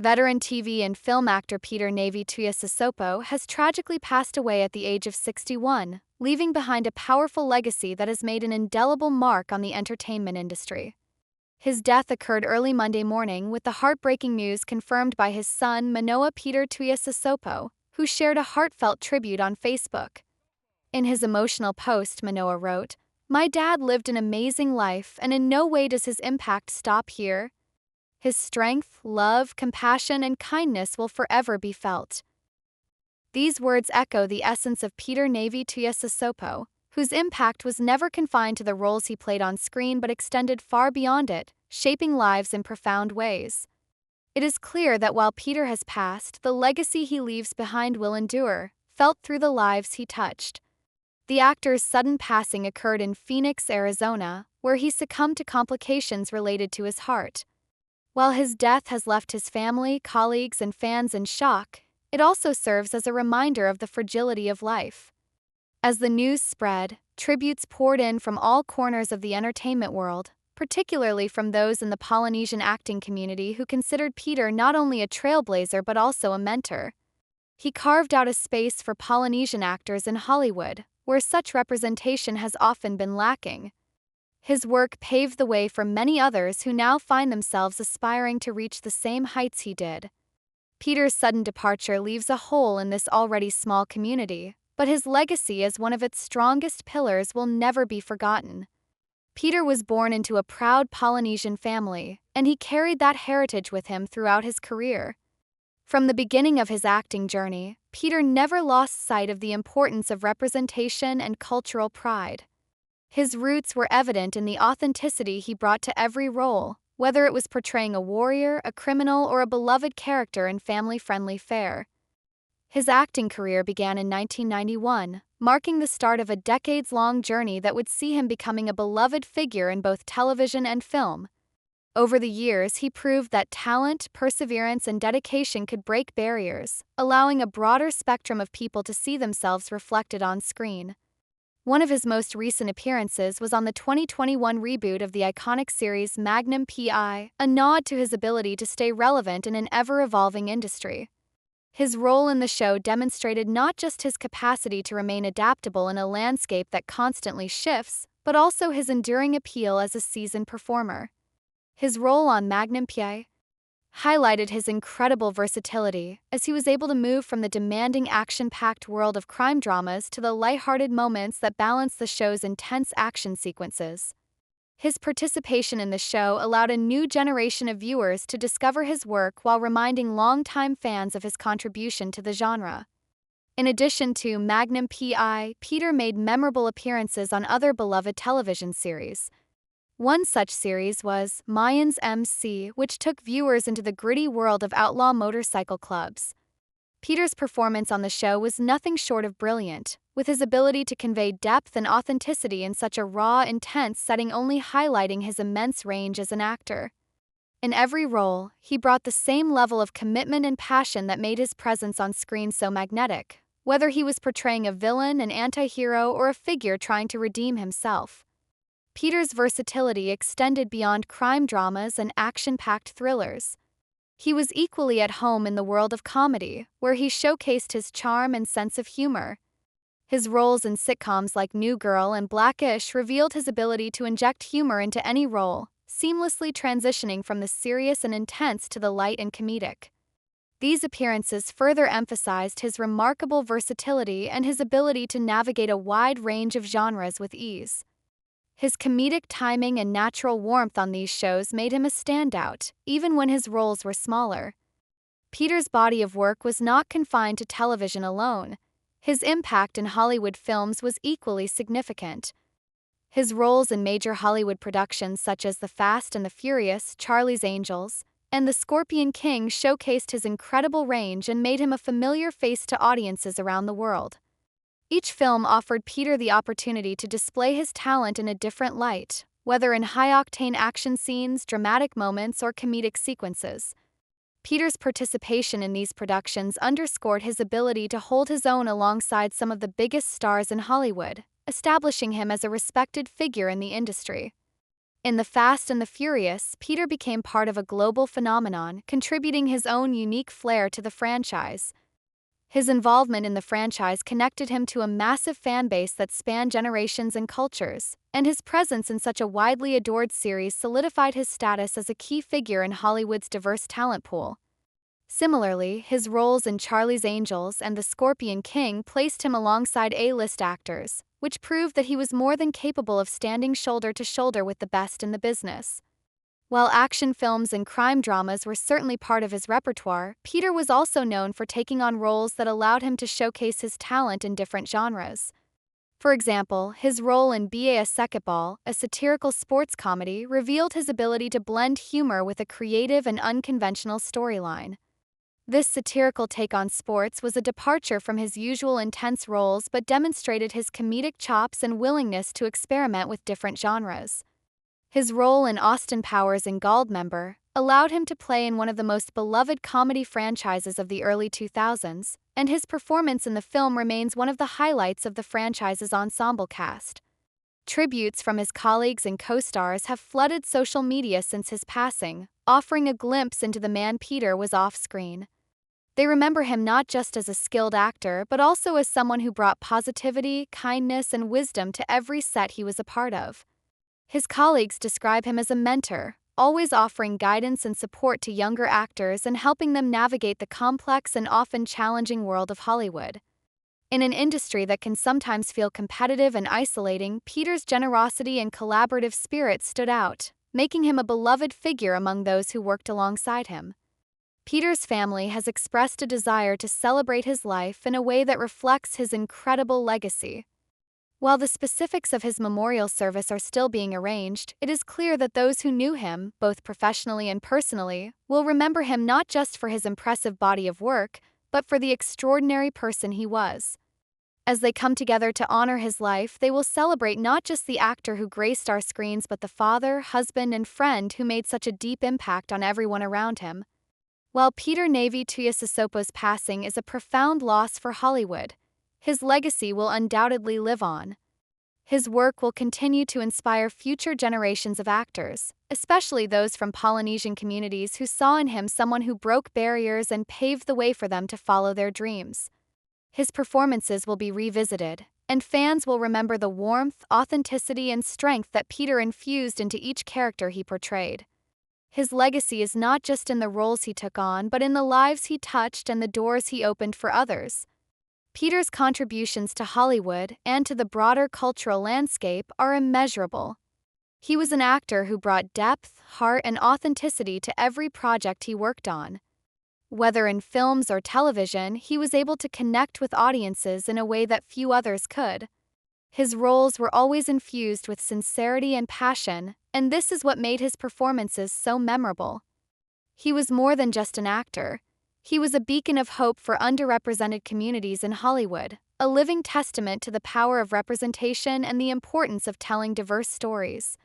Veteran TV and film actor Tuiasosopo has tragically passed away at the age of 61, leaving behind a powerful legacy that has made an indelible mark on the entertainment industry. His death occurred early Monday morning, with the heartbreaking news confirmed by his son Manoa Peter Tuiasosopo, who shared a heartfelt tribute on Facebook. In his emotional post, Manoa wrote, "My dad lived an amazing life, and in no way does his impact stop here. His strength, love, compassion, and kindness will forever be felt." These words echo the essence of Peter Tuiasosopo, whose impact was never confined to the roles he played on screen but extended far beyond it, shaping lives in profound ways. It is clear that while Peter has passed, the legacy he leaves behind will endure, felt through the lives he touched. The actor's sudden passing occurred in Phoenix, Arizona, where he succumbed to complications related to his heart. While his death has left his family, colleagues, and fans in shock, it also serves as a reminder of the fragility of life. As the news spread, tributes poured in from all corners of the entertainment world, particularly from those in the Polynesian acting community who considered Peter not only a trailblazer but also a mentor. He carved out a space for Polynesian actors in Hollywood, where such representation has often been lacking. His work paved the way for many others who now find themselves aspiring to reach the same heights he did. Peter's sudden departure leaves a hole in this already small community, but his legacy as one of its strongest pillars will never be forgotten. Peter was born into a proud Polynesian family, and he carried that heritage with him throughout his career. From the beginning of his acting journey, Peter never lost sight of the importance of representation and cultural pride. His roots were evident in the authenticity he brought to every role, whether it was portraying a warrior, a criminal, or a beloved character in family-friendly fare. His acting career began in 1991, marking the start of a decades-long journey that would see him becoming a beloved figure in both television and film. Over the years, he proved that talent, perseverance, and dedication could break barriers, allowing a broader spectrum of people to see themselves reflected on screen. One of his most recent appearances was on the 2021 reboot of the iconic series Magnum P.I., a nod to his ability to stay relevant in an ever-evolving industry. His role in the show demonstrated not just his capacity to remain adaptable in a landscape that constantly shifts, but also his enduring appeal as a seasoned performer. His role on Magnum P.I. highlighted his incredible versatility, as he was able to move from the demanding action-packed world of crime dramas to the lighthearted moments that balance the show's intense action sequences. His participation in the show allowed a new generation of viewers to discover his work while reminding longtime fans of his contribution to the genre. In addition to Magnum P.I., Peter made memorable appearances on other beloved television series. One such series was Mayans MC, which took viewers into the gritty world of outlaw motorcycle clubs. Peter's performance on the show was nothing short of brilliant, with his ability to convey depth and authenticity in such a raw, intense setting only highlighting his immense range as an actor. In every role, he brought the same level of commitment and passion that made his presence on screen so magnetic, whether he was portraying a villain, an anti-hero, or a figure trying to redeem himself. Peter's versatility extended beyond crime dramas and action-packed thrillers. He was equally at home in the world of comedy, where he showcased his charm and sense of humor. His roles in sitcoms like New Girl and Blackish revealed his ability to inject humor into any role, seamlessly transitioning from the serious and intense to the light and comedic. These appearances further emphasized his remarkable versatility and his ability to navigate a wide range of genres with ease. His comedic timing and natural warmth on these shows made him a standout, even when his roles were smaller. Peter's body of work was not confined to television alone. His impact in Hollywood films was equally significant. His roles in major Hollywood productions such as The Fast and the Furious, Charlie's Angels, and The Scorpion King showcased his incredible range and made him a familiar face to audiences around the world. Each film offered Peter the opportunity to display his talent in a different light, whether in high-octane action scenes, dramatic moments, or comedic sequences. Peter's participation in these productions underscored his ability to hold his own alongside some of the biggest stars in Hollywood, establishing him as a respected figure in the industry. In The Fast and the Furious, Peter became part of a global phenomenon, contributing his own unique flair to the franchise. His involvement in the franchise connected him to a massive fan base that spanned generations and cultures, and his presence in such a widely adored series solidified his status as a key figure in Hollywood's diverse talent pool. Similarly, his roles in Charlie's Angels and The Scorpion King placed him alongside A-list actors, which proved that he was more than capable of standing shoulder to shoulder with the best in the business. While action films and crime dramas were certainly part of his repertoire, Peter was also known for taking on roles that allowed him to showcase his talent in different genres. For example, his role in Tuiasosopo, a satirical sports comedy, revealed his ability to blend humor with a creative and unconventional storyline. This satirical take on sports was a departure from his usual intense roles but demonstrated his comedic chops and willingness to experiment with different genres. His role in Austin Powers' Goldmember allowed him to play in one of the most beloved comedy franchises of the early 2000s, and his performance in the film remains one of the highlights of the franchise's ensemble cast. Tributes from his colleagues and co-stars have flooded social media since his passing, offering a glimpse into the man Peter was off-screen. They remember him not just as a skilled actor but also as someone who brought positivity, kindness, and wisdom to every set he was a part of. His colleagues describe him as a mentor, always offering guidance and support to younger actors and helping them navigate the complex and often challenging world of Hollywood. In an industry that can sometimes feel competitive and isolating, Peter's generosity and collaborative spirit stood out, making him a beloved figure among those who worked alongside him. Peter's family has expressed a desire to celebrate his life in a way that reflects his incredible legacy. While the specifics of his memorial service are still being arranged, it is clear that those who knew him, both professionally and personally, will remember him not just for his impressive body of work, but for the extraordinary person he was. As they come together to honor his life, they will celebrate not just the actor who graced our screens but the father, husband, and friend who made such a deep impact on everyone around him. While Peter Navy Tuiasosopo's passing is a profound loss for Hollywood, his legacy will undoubtedly live on. His work will continue to inspire future generations of actors, especially those from Polynesian communities who saw in him someone who broke barriers and paved the way for them to follow their dreams. His performances will be revisited, and fans will remember the warmth, authenticity, and strength that Peter infused into each character he portrayed. His legacy is not just in the roles he took on, but in the lives he touched and the doors he opened for others. Peter's contributions to Hollywood and to the broader cultural landscape are immeasurable. He was an actor who brought depth, heart, and authenticity to every project he worked on. Whether in films or television, he was able to connect with audiences in a way that few others could. His roles were always infused with sincerity and passion, and this is what made his performances so memorable. He was more than just an actor. He was a beacon of hope for underrepresented communities in Hollywood, a living testament to the power of representation and the importance of telling diverse stories.